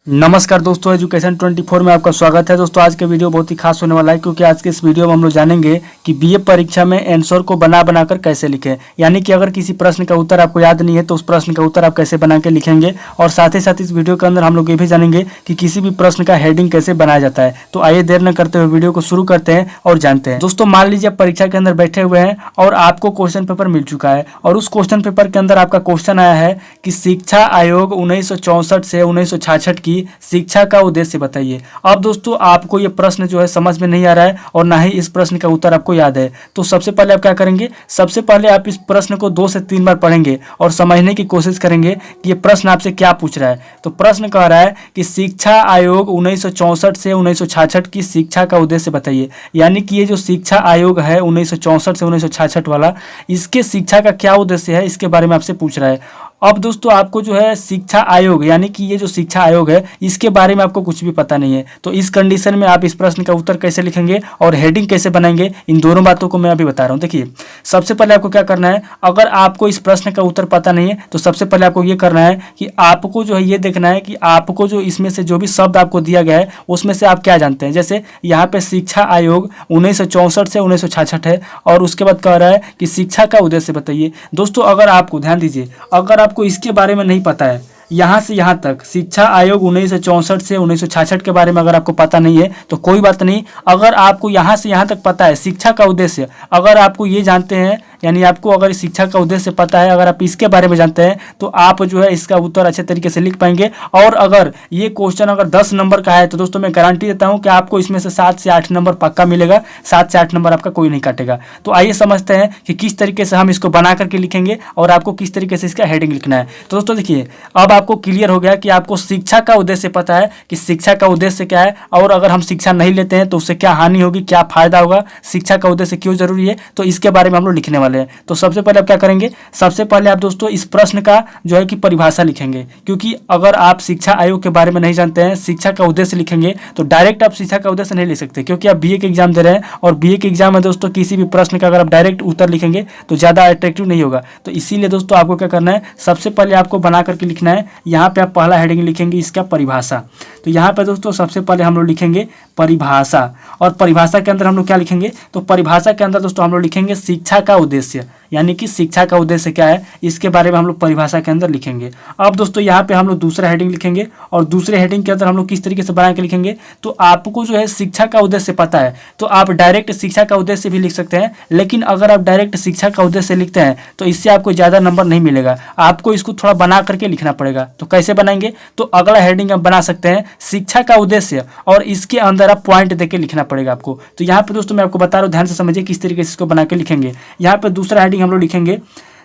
नमस्कार दोस्तों, एजुकेशन 24 में आपका स्वागत है। दोस्तों आज के वीडियो बहुत ही खास होने वाला है क्योंकि आज के इस वीडियो में हम लोग जानेंगे कि बीए परीक्षा में आंसर को बना बनाकर कैसे लिखें। यानी कि अगर किसी प्रश्न का उत्तर आपको याद नहीं है तो उस प्रश्न का उत्तर आप कैसे बना के लिखेंगे। और साथ ही साथ इस वीडियो के अंदर हम लोग ये भी जानेंगे कि किसी भी प्रश्न का हेडिंग कैसे बनाया जाता है। तो आइए देर न करते हुए वीडियो को शुरू करते हैं और जानते हैं। दोस्तों मान लीजिए आप परीक्षा के अंदर बैठे हुए हैं और आपको क्वेश्चन पेपर मिल चुका है और उस क्वेश्चन पेपर के अंदर आपका क्वेश्चन आया है कि शिक्षा आयोग 1964 से 1966 की शिक्षा का उद्देश्य बताइए। अब दोस्तों आपको ये प्रश्न जो है समझ में नहीं आ रहा है और ना ही इस प्रश्न का उत्तर आपको याद है। तो सबसे पहले आप क्या करेंगे, सबसे पहले आप इस प्रश्न को 2 से 3 बार पढ़ेंगे और समझने की कोशिश करेंगे कि ये प्रश्न आपसे क्या पूछ रहा है। तो प्रश्न कह रहा है कि शिक्षा आयोग 1964 से 1966 की शिक्षा का उद्देश्य बताइए। यानी कि ये जो शिक्षा आयोग है 1964 से 1966 वाला, इसके शिक्षा का क्या उद्देश्य है, इसके बारे में आपसे पूछ रहा है। अब दोस्तों आपको जो है शिक्षा आयोग यानी कि ये जो शिक्षा आयोग है इसके बारे में आपको कुछ भी पता नहीं है। तो इस कंडीशन में आप इस प्रश्न का उत्तर कैसे लिखेंगे और हेडिंग कैसे बनाएंगे, इन दोनों बातों को मैं अभी बता रहा हूँ। देखिए सबसे पहले आपको क्या करना है, अगर आपको इस प्रश्न का उत्तर पता नहीं है तो सबसे पहले आपको ये करना है कि आपको जो है ये देखना है कि आपको जो इसमें से जो भी शब्द आपको दिया गया है उसमें से आप क्या जानते हैं। जैसे यहाँ पे शिक्षा आयोग 1964 से 1966 है और उसके बाद कह रहा है कि शिक्षा का उद्देश्य बताइए। दोस्तों अगर आपको ध्यान दीजिए, अगर आपको इसके बारे में नहीं पता है, यहाँ से यहाँ तक शिक्षा आयोग 1964 से 1966 के बारे में अगर आपको पता नहीं है तो कोई बात नहीं। अगर आपको यहाँ से यहाँ तक पता है शिक्षा का उद्देश्य, अगर आपको ये जानते हैं यानी आपको अगर शिक्षा का उद्देश्य पता है, अगर आप इसके बारे में जानते हैं तो आप जो है इसका उत्तर अच्छे तरीके से लिख पाएंगे। और अगर ये क्वेश्चन अगर 10 नंबर का है तो दोस्तों मैं गारंटी देता हूँ कि आपको इसमें से 7 से 8 नंबर पक्का मिलेगा। 7 से 8 नंबर आपका कोई नहीं काटेगा। तो आइए समझते हैं कि किस तरीके से हम इसको बना करके लिखेंगे और आपको किस तरीके से इसका हेडिंग लिखना है। तो दोस्तों देखिए अब आपको क्लियर हो गया कि आपको शिक्षा का उद्देश्य पता है कि शिक्षा का उद्देश्य क्या है और अगर हम शिक्षा नहीं लेते हैं तो उससे क्या हानि होगी, क्या फायदा होगा, शिक्षा का उद्देश्य क्यों जरूरी है, तो इसके बारे में हम लोग लिखने वाले हैं। तो सबसे पहले आप क्या करेंगे, सबसे पहले आप दोस्तों इस प्रश्न का जो है कि परिभाषा लिखेंगे। क्योंकि अगर आप शिक्षा आयोग के बारे में नहीं जानते हैं, शिक्षा का उद्देश्य लिखेंगे तो डायरेक्ट आप शिक्षा का उद्देश्य नहीं लिख सकते क्योंकि आप बीए के एग्जाम दे रहे हैं और बीए के एग्जाम में दोस्तों किसी भी प्रश्न का अगर आप डायरेक्ट उत्तर लिखेंगे तो ज़्यादा अट्रैक्टिव नहीं होगा। तो इसीलिए दोस्तों आपको क्या करना है, सबसे पहले आपको बना करके लिखना है। यहाँ पे आप पहला हेडिंग लिखेंगे इसका परिभाषा। तो यहाँ पे दोस्तों सबसे पहले हम लोग लिखेंगे परिभाषा और परिभाषा के अंदर हम लोग क्या लिखेंगे, तो परिभाषा के अंदर दोस्तों हम लोग लिखेंगे शिक्षा का उद्देश्य। यानी कि शिक्षा का उद्देश्य क्या है इसके बारे में हम लोग परिभाषा के अंदर लिखेंगे। अब दोस्तों यहाँ पे हम लोग दूसरा हेडिंग लिखेंगे और दूसरे हेडिंग के अंदर हम लोग किस तरीके से बना के लिखेंगे, तो आपको जो है शिक्षा का उद्देश्य पता है तो आप डायरेक्ट शिक्षा का उद्देश्य भी लिख सकते हैं। लेकिन अगर आप डायरेक्ट शिक्षा का उद्देश्य लिखते हैं तो इससे आपको ज़्यादा नंबर नहीं मिलेगा, आपको इसको थोड़ा बना करके लिखना पड़ेगा। तो कैसे बनाएंगे, तो अगला हेडिंग आप बना सकते हैं शिक्षा का उद्देश्य और इसके अंदर आप पॉइंट देके लिखना पड़ेगा आपको। तो यहाँ पे दोस्तों मैं आपको बता रहा हूँ, ध्यान से समझिए किस तरीके से इसको बना के लिखेंगे। यहाँ पे दूसरा हेडिंग हम लोग लिखेंगे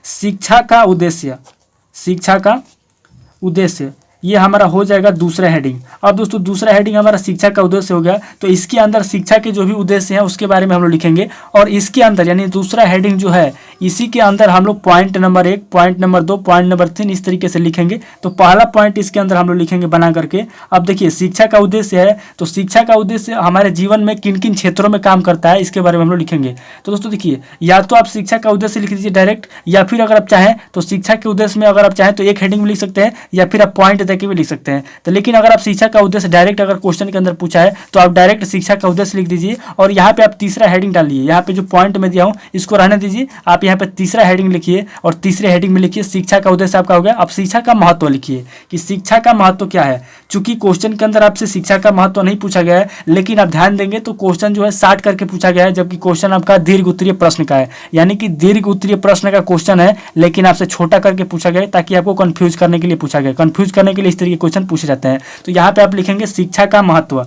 शिक्षा का उद्देश्य। शिक्षा का उद्देश्य ये हमारा हो जाएगा दूसरा हेडिंग। अब दोस्तों दूसरा हेडिंग हमारा शिक्षा का उद्देश्य हो गया तो इसके अंदर शिक्षा के जो भी उद्देश्य हैं उसके बारे में हम लोग लिखेंगे और इसके अंदर यानी दूसरा हेडिंग जो है इसी के अंदर हम लोग point number 1, point number 2, point number 3 इस तरीके से लिखेंगे। तो पहला पॉइंट इसके अंदर हम लोग लिखेंगे बना करके। अब देखिए शिक्षा का उद्देश्य है तो शिक्षा का उद्देश्य हमारे जीवन में किन किन क्षेत्रों में काम करता है इसके बारे में हम लोग लिखेंगे। तो दोस्तों देखिए या तो आप शिक्षा का उद्देश्य लिख दीजिए डायरेक्ट, या फिर अगर आप चाहें तो शिक्षा के उद्देश्य में अगर आप चाहें तो एक हेडिंग में लिख सकते हैं या फिर आप पॉइंट देके भी लिख सकते हैं। तो लेकिन अगर आप शिक्षा का उद्देश्य डायरेक्ट अगर क्वेश्चन के अंदर पूछा है तो आप डायरेक्ट शिक्षा का उद्देश्य लिख दीजिए और यहाँ पे आप तीसरा हेडिंग डालिए। यहाँ पे जो पॉइंट में दिया हूँ इसको रहने दीजिए, आप यहाँ पे तीसरा हेडिंग लिखिए और तीसरे हेडिंग में लिखिए शिक्षा का उद्देश्य आपका हो गया। अब शिक्षा का महत्व लिखिए कि शिक्षा का महत्व क्या है। चूंकि क्वेश्चन के अंदर आपसे शिक्षा का महत्व नहीं पूछा गया है, लेकिन आप ध्यान देंगे तो क्वेश्चन जो है शार्ट करके पूछा गया है, जबकि क्वेश्चन आपका दीर्घ उत्तरीय प्रश्न का है। यानी कि दीर्घ उत्तरीय प्रश्न का क्वेश्चन है लेकिन आपसे छोटा करके पूछा गया है ताकि आपको कंफ्यूज करने के लिए पूछा गया। कंफ्यूज करने के लिए इस तरीके क्वेश्चन पूछे जाते हैं। तो यहाँ पे आप लिखेंगे शिक्षा का महत्व।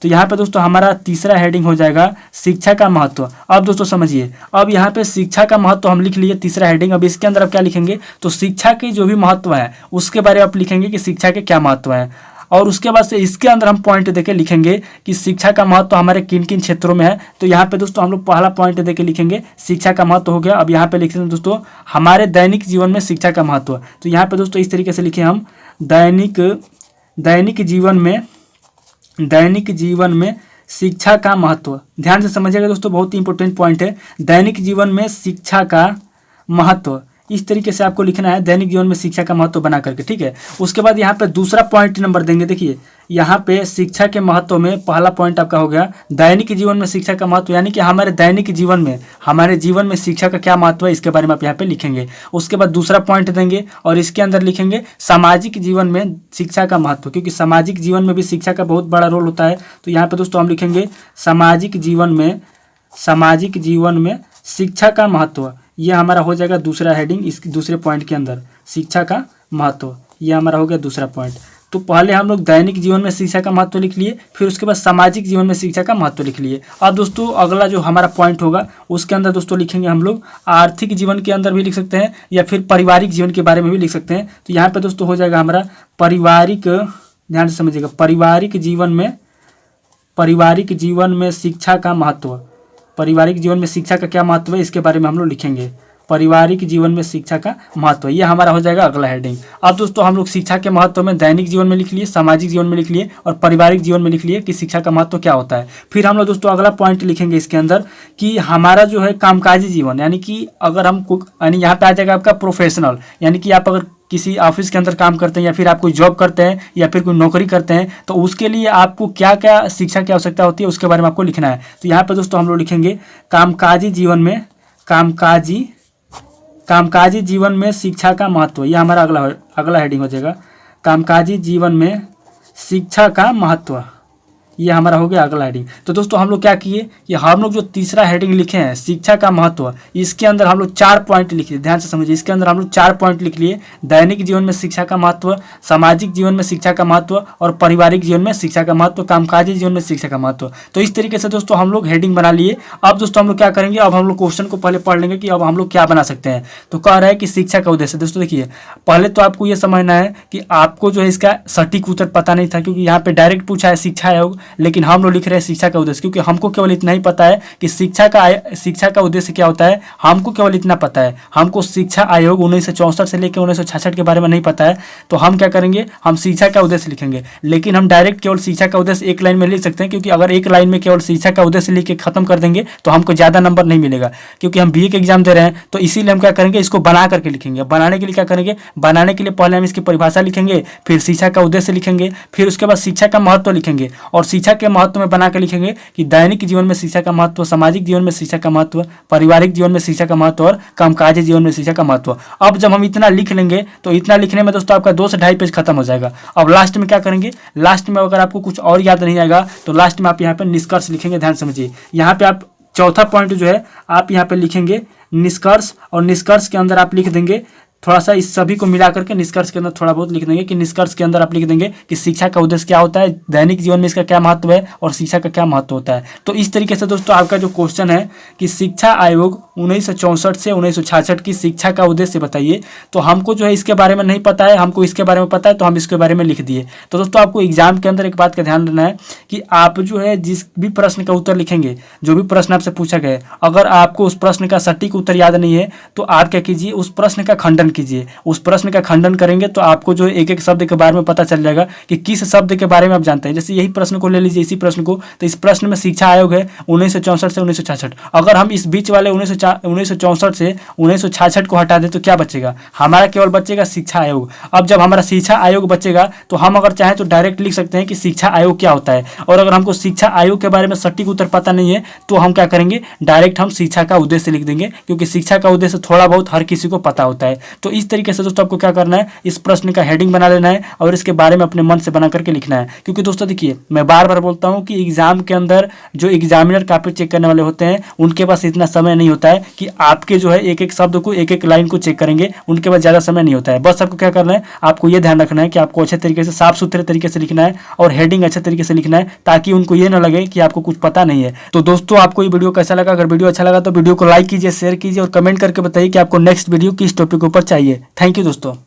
तो यहाँ पे दोस्तों हमारा तीसरा हेडिंग हो जाएगा शिक्षा का महत्व। अब दोस्तों समझिए, अब यहाँ पे शिक्षा का महत्व हम लिख लिए तीसरा हेडिंग। अब इसके अंदर आप क्या लिखेंगे, तो शिक्षा के जो भी महत्व है उसके बारे में आप लिखेंगे कि शिक्षा के क्या महत्व है। और उसके बाद से इसके अंदर हम पॉइंट देके लिखेंगे कि शिक्षा का महत्व हमारे किन किन क्षेत्रों में है। तो यहाँ पे दोस्तों हम लोग पहला पॉइंट देके लिखेंगे शिक्षा का महत्व हो गया। अब यहाँ पे लिखते हैं दोस्तों हमारे दैनिक जीवन में शिक्षा का महत्व। तो यहाँ पे दोस्तों इस तरीके से लिखे हम दैनिक जीवन में शिक्षा का महत्व। ध्यान से समझिएगा दोस्तों, बहुत ही इंपॉर्टेंट पॉइंट है। दैनिक जीवन में शिक्षा का महत्व इस तरीके से आपको लिखना है दैनिक जीवन में शिक्षा का महत्व बना करके, ठीक है। उसके बाद यहाँ पे दूसरा पॉइंट नंबर देंगे। देखिए यहाँ पे शिक्षा के महत्व में पहला पॉइंट आपका हो गया दैनिक जीवन में शिक्षा का महत्व, यानी कि हमारे दैनिक जीवन में, हमारे जीवन में शिक्षा का क्या महत्व है, इसके बारे में आप यहाँ पे लिखेंगे। उसके बाद दूसरा पॉइंट देंगे और इसके अंदर लिखेंगे सामाजिक जीवन में शिक्षा का महत्व, क्योंकि सामाजिक जीवन में भी शिक्षा का बहुत बड़ा रोल होता है। तो यहाँ पे दोस्तों हम लिखेंगे सामाजिक जीवन में शिक्षा का महत्व। ये हमारा हो जाएगा दूसरा हेडिंग, इस दूसरे पॉइंट के अंदर शिक्षा का महत्व, ये हमारा हो गया दूसरा पॉइंट। तो पहले हम लोग दैनिक जीवन में शिक्षा का महत्व लिख लिए, फिर उसके बाद सामाजिक जीवन में शिक्षा का महत्व लिख लिए। अब दोस्तों अगला जो हमारा पॉइंट होगा उसके अंदर दोस्तों लिखेंगे हम लोग आर्थिक जीवन के अंदर भी लिख सकते हैं या फिर पारिवारिक जीवन के बारे में भी लिख सकते हैं। तो यहाँ पे दोस्तों हो जाएगा हमारा पारिवारिक, ध्यान से समझिएगा, पारिवारिक जीवन में शिक्षा का महत्व, पारिवारिक जीवन में शिक्षा का क्या महत्व है इसके बारे में हम लोग लिखेंगे। पारिवारिक जीवन में शिक्षा का महत्व, ये हमारा हो जाएगा अगला हेडिंग। अब दोस्तों हम लोग शिक्षा के महत्व में दैनिक जीवन में लिख लिए, सामाजिक जीवन में लिख लिए और पारिवारिक जीवन में लिख लिए कि शिक्षा का महत्व क्या होता है। फिर हम लोग दोस्तों अगला पॉइंट लिखेंगे इसके अंदर कि हमारा जो है कामकाजी जीवन, यानी कि अगर हम यानी यहाँ पे आ जाएगा आपका प्रोफेशनल, यानी कि आप अगर किसी ऑफिस के अंदर काम करते हैं या फिर आप कोई जॉब करते हैं या फिर कोई नौकरी करते हैं तो उसके लिए आपको क्या क्या शिक्षा की आवश्यकता होती है उसके बारे में आपको लिखना है। तो यहाँ पे दोस्तों हम लोग लिखेंगे कामकाजी जीवन में शिक्षा का महत्व, यह हमारा अगला हेडिंग हो जाएगा। कामकाजी जीवन में शिक्षा का महत्व, ये हमारा हो गया अगला हेडिंग। तो दोस्तों हम लोग क्या किए कि हम लोग जो तीसरा हेडिंग लिखे हैं शिक्षा का महत्व, इसके अंदर हम लोग 4 पॉइंट लिखे, ध्यान से समझिए। इसके अंदर हम लोग 4 पॉइंट लिख लिए, दैनिक जीवन में शिक्षा का महत्व, सामाजिक जीवन में शिक्षा का महत्व और पारिवारिक जीवन में शिक्षा का महत्व, कामकाजी जीवन में शिक्षा का महत्व। तो इस तरीके से दोस्तों हम लोग हेडिंग बना लिए। अब दोस्तों हम लोग क्या करेंगे, अब हम लोग क्वेश्चन को पहले पढ़ लेंगे कि अब हम लोग क्या बना सकते हैं। तो कह रहा है कि शिक्षा का उद्देश्य। दोस्तों देखिए पहले तो आपको ये समझना है कि आपको जो है इसका सटीक उत्तर पता नहीं था, क्योंकि यहाँ पे डायरेक्ट पूछा है शिक्षा आयोग, लेकिन हम लोग लिख रहे हैं शिक्षा का उद्देश्य, क्योंकि हमको केवल इतना ही पता है कि शिक्षा का उद्देश्य क्या होता है। हमको केवल इतना पता है, हमको शिक्षा आयोग 1964 से लेकर 1966 के बारे में नहीं पता है। तो हम क्या करेंगे, हम शिक्षा का उद्देश्य लिखेंगे, लेकिन हम डायरेक्ट केवल शिक्षा का उद्देश्य एक लाइन में लिख सकते हैं, क्योंकि अगर एक लाइन में केवल शिक्षा का उद्देश्य लिख के खत्म कर देंगे तो हमको ज़्यादा नंबर नहीं मिलेगा, क्योंकि हम बीए के एग्जाम दे रहे हैं। तो इसीलिए हम क्या करेंगे, इसको बना करके लिखेंगे। बनाने के लिए क्या करेंगे, बनाने के लिए पहले हम इसकी परिभाषा लिखेंगे, फिर शिक्षा का उद्देश्य लिखेंगे, फिर उसके बाद शिक्षा का महत्व लिखेंगे और शिक्षा के महत्व में बना के लिखेंगे कि दैनिक जीवन में शिक्षा का महत्व, सामाजिक जीवन में शिक्षा का महत्व, पारिवारिक जीवन में शिक्षा का महत्व और कामकाजी जीवन में शिक्षा का महत्व। अब जब हम इतना लिख लेंगे तो इतना लिखने में दोस्तों आपका 2 से 2.5 पेज खत्म हो जाएगा। अब लास्ट में क्या करेंगे, लास्ट में अगर आपको कुछ और याद नहीं आएगा तो लास्ट में आप यहाँ पे निष्कर्ष लिखेंगे। ध्यान समझिए, यहाँ पे आप चौथा पॉइंट जो है आप यहाँ पे लिखेंगे निष्कर्ष, और निष्कर्ष के अंदर आप लिख देंगे थोड़ा सा इस सभी को मिला करके निष्कर्ष के अंदर थोड़ा बहुत लिख देंगे कि निष्कर्ष के अंदर आप लिख देंगे कि शिक्षा का उद्देश्य क्या होता है, दैनिक जीवन में इसका क्या महत्व है और शिक्षा का क्या महत्व होता है। तो इस तरीके से दोस्तों आपका जो क्वेश्चन है कि शिक्षा आयोग 1964 से 1966 की शिक्षा का उद्देश्य बताइए, तो हमको जो है इसके बारे में नहीं पता है, हमको इसके बारे में पता है तो हम इसके बारे में लिख दिए। तो दोस्तों आपको एग्जाम के अंदर एक बात का ध्यान रखना है कि आप जो है जिस भी प्रश्न का उत्तर लिखेंगे, जो भी प्रश्न आपसे पूछा गया, अगर आपको उस प्रश्न का सटीक उत्तर याद नहीं है तो आप क्या कीजिए, उस प्रश्न का खंडन कीजिए। उस प्रश्न का खंडन करेंगे तो आपको जो एक एक शब्द के बारे में पता चल जाएगा कि किस शब्द के बारे में आप जानते हैं। जैसे यही प्रश्न को ले लीजिए, इसी प्रश्न को, तो इस प्रश्न में शिक्षा आयोग है 1964 से 1966। अगर हम इस बीच वाले 1964 से 1966 को हटा दें तो क्या बचेगा, हमारा केवल बचेगा शिक्षा आयोग। अब जब हमारा शिक्षा आयोग बचेगा तो हम अगर चाहें तो डायरेक्ट लिख सकते हैं कि शिक्षा आयोग क्या होता है। और अगर हमको शिक्षा आयोग के बारे में सटीक उत्तर पता नहीं है तो हम क्या करेंगे, डायरेक्ट हम शिक्षा का उद्देश्य लिख देंगे, क्योंकि शिक्षा का उद्देश्य थोड़ा बहुत हर किसी को पता होता है। तो इस तरीके से दोस्तों आपको क्या करना है, इस प्रश्न का हेडिंग बना लेना है और इसके बारे में अपने मन से बना करके लिखना है। क्योंकि दोस्तों देखिए मैं बार बार बोलता हूं कि एग्जाम के अंदर जो एग्जामिनर कॉपी चेक करने वाले होते हैं उनके पास इतना समय नहीं होता है कि आपके जो है एक एक शब्द को, एक एक लाइन को चेक करेंगे, उनके पास ज़्यादा समय नहीं होता है। बस आपको क्या करना है, आपको ये ध्यान रखना है कि आपको अच्छे तरीके से, साफ सुथरे तरीके से लिखना है और हेडिंग अच्छे तरीके से लिखना है, ताकि उनको ये ना लगे कि आपको कुछ पता नहीं है। तो दोस्तों आपको ये वीडियो कैसा लगा, अगर वीडियो अच्छा लगा तो वीडियो को लाइक कीजिए, शेयर कीजिए और कमेंट करके बताइए कि आपको नेक्स्ट वीडियो किस टॉपिक के ऊपर चाहिए। थैंक यू दोस्तों।